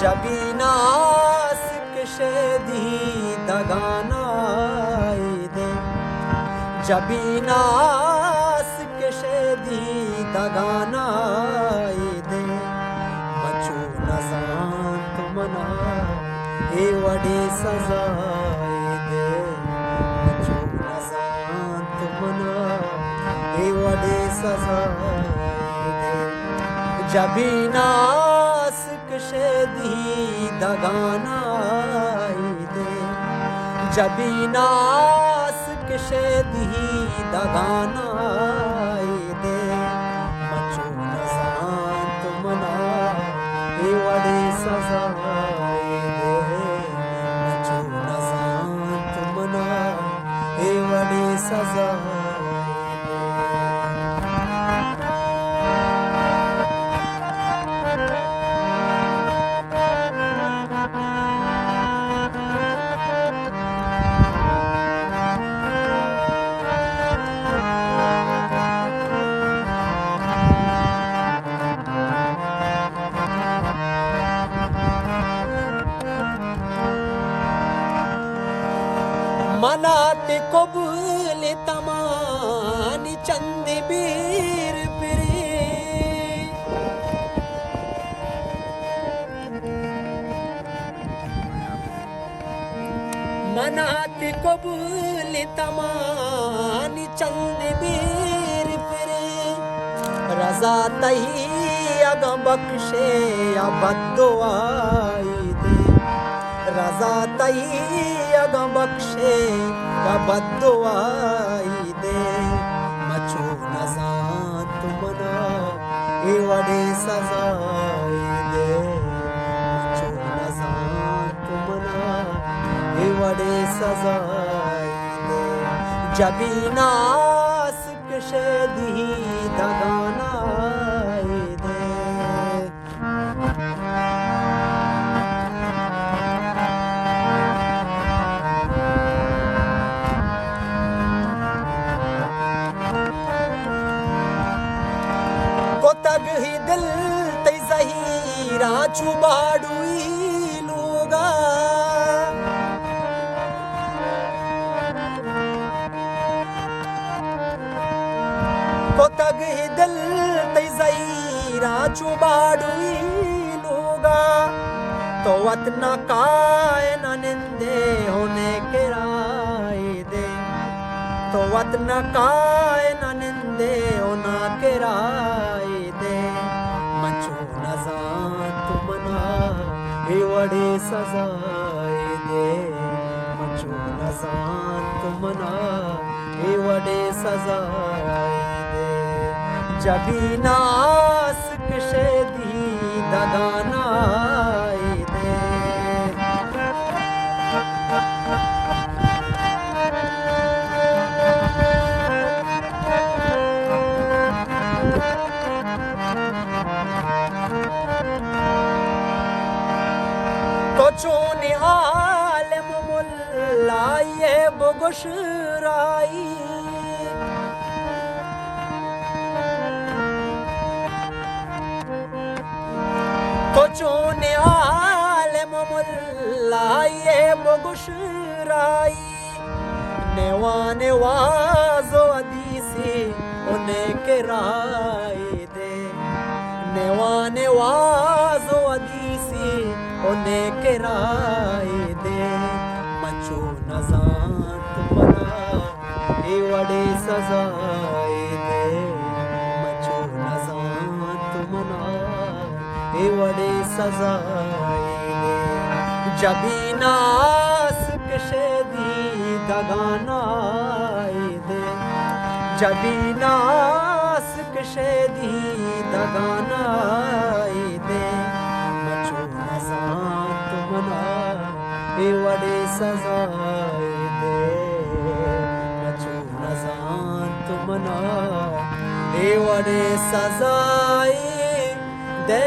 जबीनास कशेदी दगानाइदे जबीनास कशेदी दगानाइदे मचू नजान तुमना ए वडे सजाइदे मचू नजान तुमना ए वडे सजाइदे जबीनास कशेदी दगानाइदे जबीनास कशेदी दगानाइदे मचू नजान तुमना ए वडे सजाइदे मचू नजान तुमना ए वडे सजाइदे मनाते कबूल तमानी चंद बीर पिरे मनाते कबूल तमानी चंद बीर पिरे रजा तही अग बख्शे या बद्दुआई दे रजा तई अग बख्शे या बद्दुआई दे मचू नजान तुमना ए वडे सजाई दे मचू नजान तुमना ए वडे सजाई दे जबीनास कशेदी दगानाई दे तग ही दिल ते ज़हीरा चुबाड़ुई लोगा को तग ही दिल ते ज़हीरा चुबाड़ुई लोगा तो वतना काय न निंदे होने के राय दे तो वतना काय न निंदे होना के राय मचू नजान तुमना ए वडे सजाई दे मचू नजान तुमना ए वडे सजाई दे जबीनास कशेदी दगानाई दे चोने आलम मुल्ला ये बगुशराई तो चोने आलम मुल्ला ये बगुशराई नेवाने वाजो अदीसी उन्हें के राय दे नेवाने वाजो अदीसी उन्हें के राय दे मचू नजान तुमना ए वडे सजाई दे मचू नजान तुमना ए वडे सजाई दे जबीनास कशेदी दगानाई दे जबीनास कशेदी दगानाई दे ए वडे सजाई दे मचू नजान तुमना ए वडे सजाई दे।